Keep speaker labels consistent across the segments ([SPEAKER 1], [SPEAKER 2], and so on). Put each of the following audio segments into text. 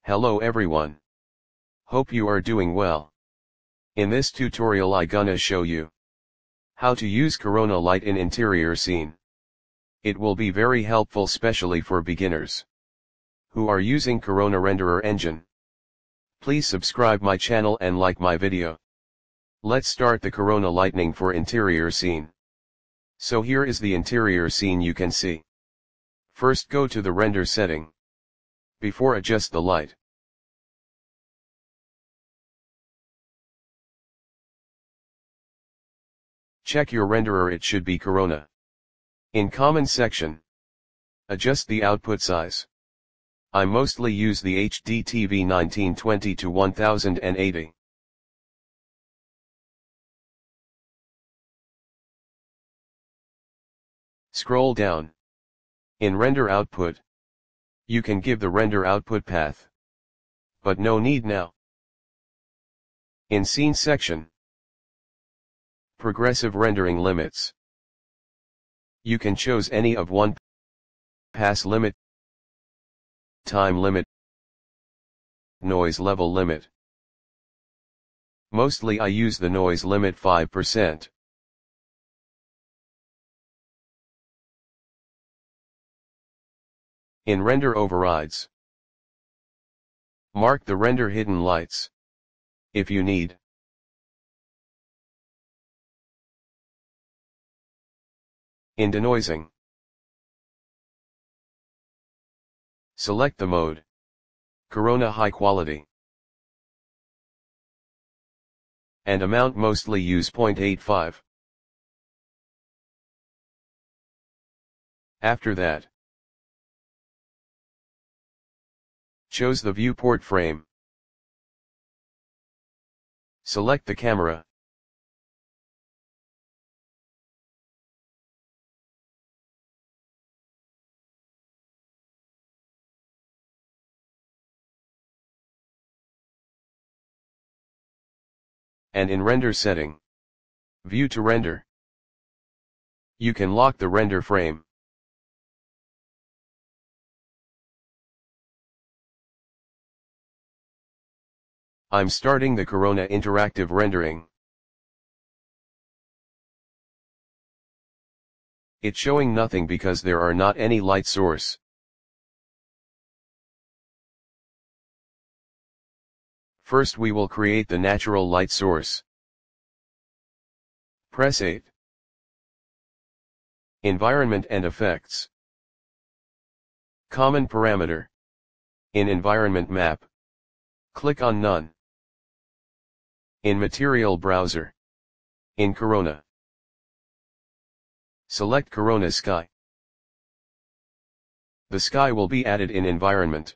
[SPEAKER 1] Hello everyone. Hope you are doing well. In this tutorial I gonna show you how to use Corona light in interior scene. It will be very helpful especially for beginners who are using Corona renderer engine. Please subscribe my channel and like my video. Let's start the Corona lighting for interior scene. So here is the interior scene you can see. First go to the render setting. Before adjust the light. Check your renderer, it should be Corona. In common section, adjust the output size. I mostly use the HD TV 1920 to 1080. Scroll down. In render output, you can give the render output path, but no need now. In scene section, progressive rendering limits. You can choose any of one: pass limit, time limit, noise level limit. Mostly I use the noise limit 5%. In render overrides, mark the render hidden lights, if you need. In denoising, select the mode, Corona high quality, and amount mostly use 0.85. After that, choose the viewport frame. Select the camera. And in render setting, view to render. You can lock the render frame. I'm starting the Corona interactive rendering. It's showing nothing because there are not any light source. First we will create the natural light source. Press 8. Environment and effects. Common parameter. In environment map, click on none. In material browser, in Corona, select Corona sky. The sky will be added in environment.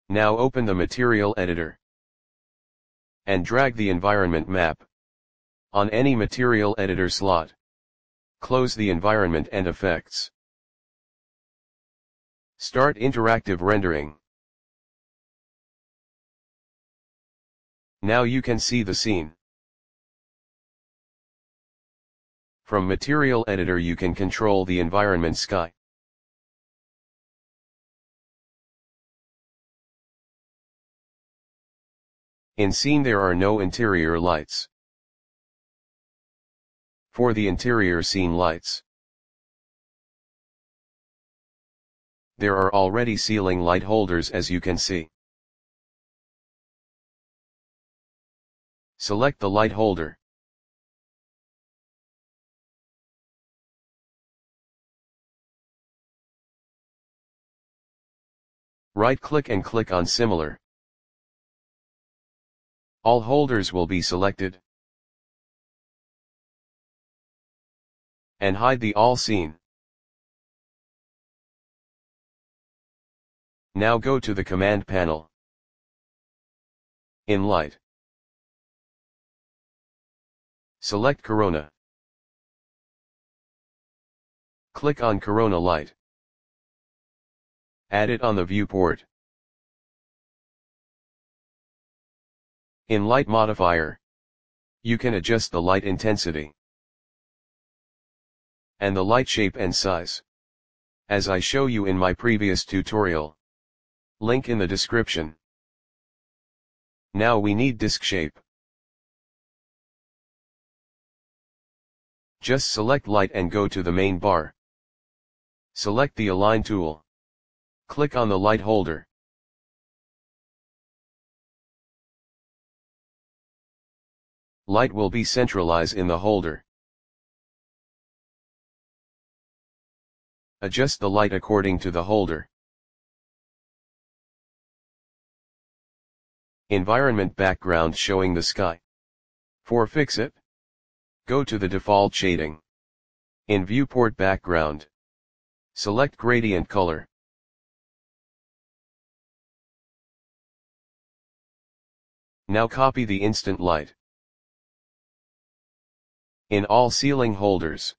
[SPEAKER 1] Now open the material editor and drag the environment map on any material editor slot. Close the environment and effects. Start interactive rendering. Now you can see the scene. From material editor you can control the environment sky. In scene there are no interior lights. For the interior scene lights, there are already ceiling light holders as you can see. Select the light holder. Right-click and click on Similar. All holders will be selected. And hide the all scene. Now go to the command panel. In Light, select Corona. Click on Corona Light. Add it on the viewport. In Light Modifier, you can adjust the light intensity and the light shape and size, as I show you in my previous tutorial. Link in the description. Now we need disk shape. Just select light and go to the main bar. Select the Align tool. Click on the light holder. Light will be centralized in the holder. Adjust the light according to the holder. Environment background showing the sky. For fix it, go to the default shading. In viewport background, select gradient color. Now copy the instant light. In all ceiling holders.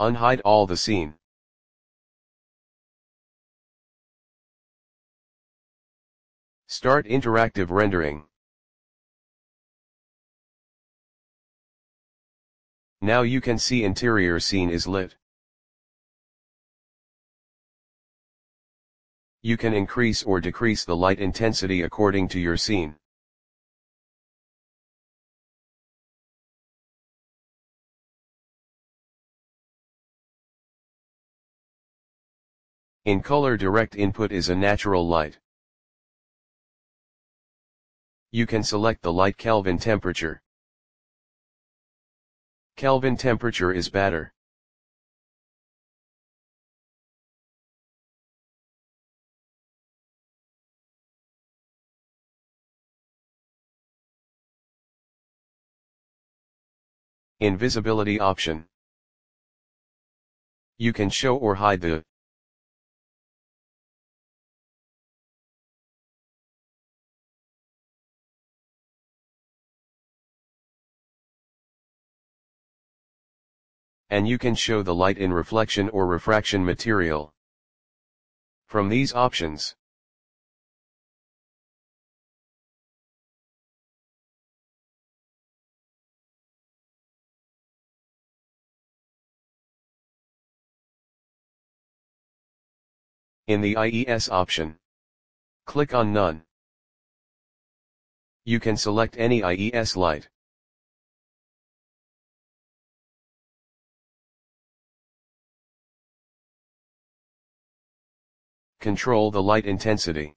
[SPEAKER 1] Unhide all the scene. Start interactive rendering. Now you can see interior scene is lit. You can increase or decrease the light intensity according to your scene. In color, direct input is a natural light. You can select the light Kelvin temperature. Kelvin temperature is better. In visibility option, you can show or hide the and you can show the light in reflection or refraction material. From these options, in the IES option, click on None. You can select any IES light. Control the light intensity.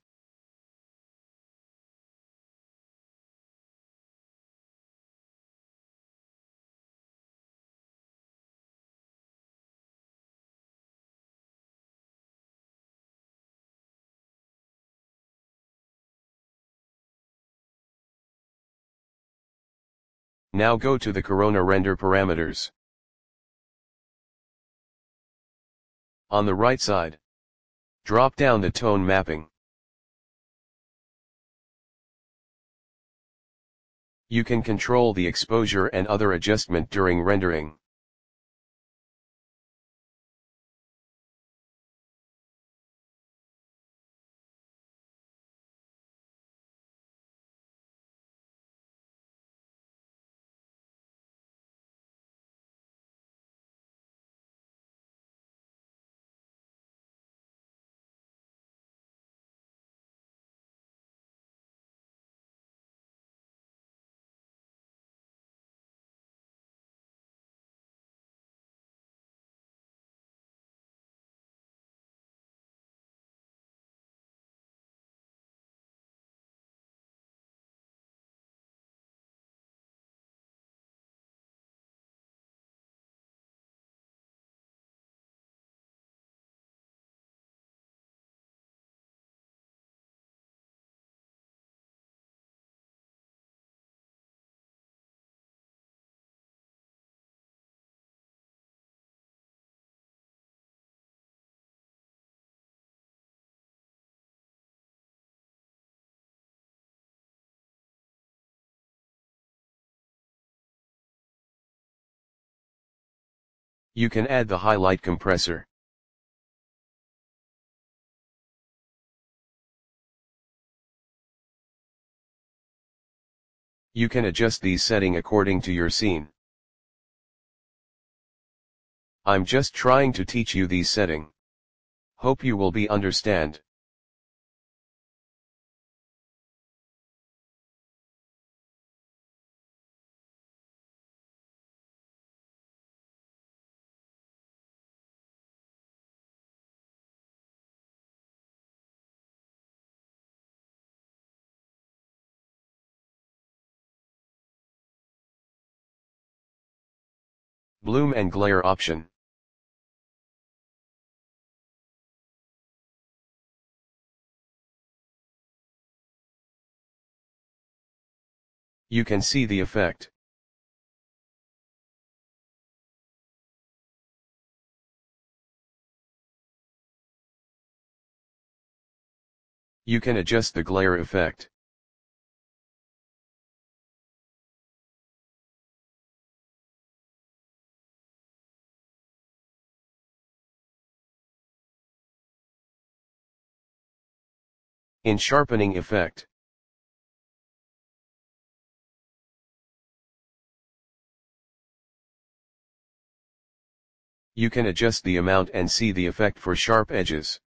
[SPEAKER 1] Now go to the Corona render parameters. On the right side, drop down the tone mapping. You can control the exposure and other adjustment during rendering. You can add the highlight compressor. You can adjust these settings according to your scene. I'm just trying to teach you these settings. Hope you will be understand. Bloom and glare option. You can see the effect. You can adjust the glare effect. In sharpening effect. You can adjust the amount and see the effect for sharp edges.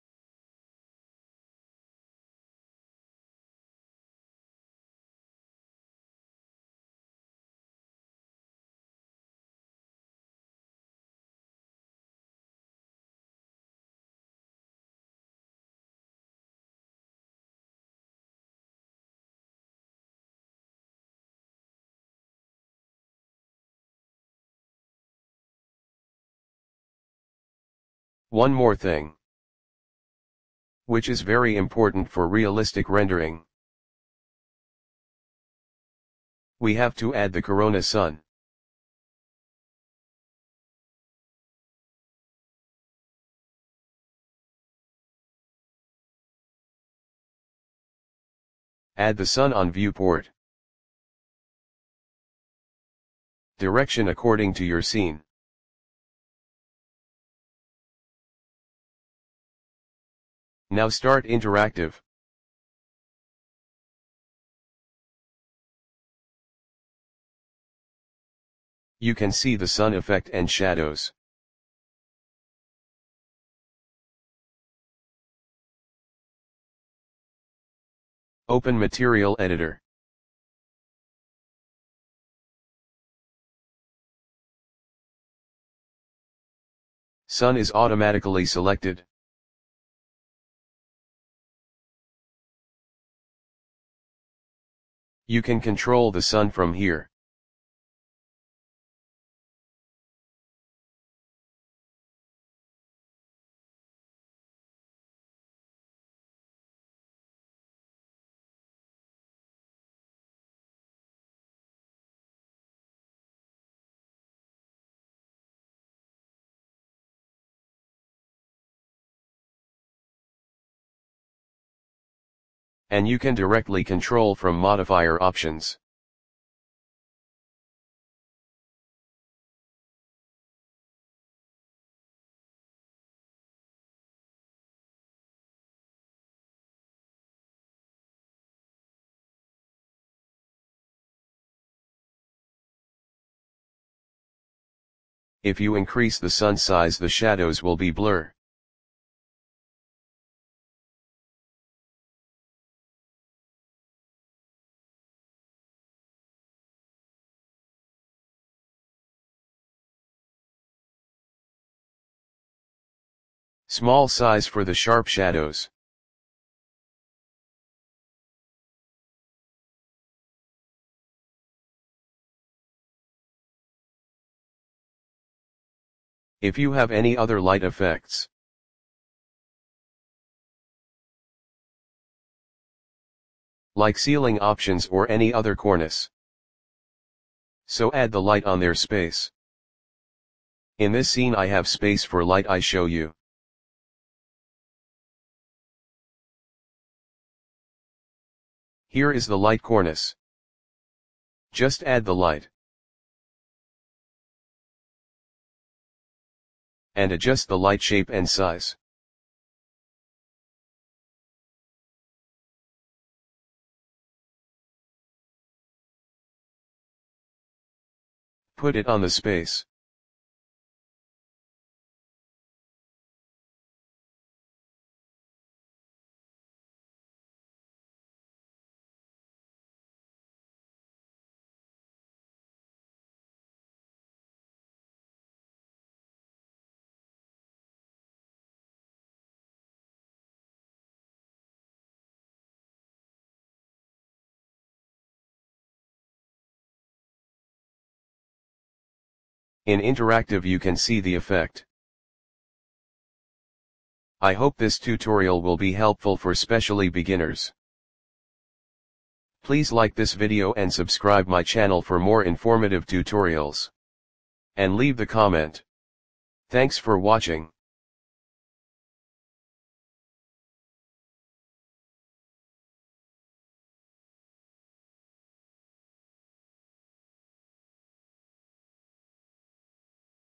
[SPEAKER 1] One more thing, which is very important for realistic rendering. We have to add the corona sun. Add the sun on viewport. Direction according to your scene. Now start interactive. You can see the sun effect and shadows. Open Material Editor. Sun is automatically selected. You can control the sun from here. And you can directly control from modifier options. If you increase the sun size, the shadows will be blur. Small size for the sharp shadows. If you have any other light effects, like ceiling options or any other cornice, so add the light on their space. In this scene I have space for light. I show you. Here is the light cornice. Just add the light. and adjust the light shape and size. Put it on the space. In interactive you can see the effect. I hope this tutorial will be helpful for especially beginners. Please like this video and subscribe my channel for more informative tutorials. And leave the comment. Thanks for watching.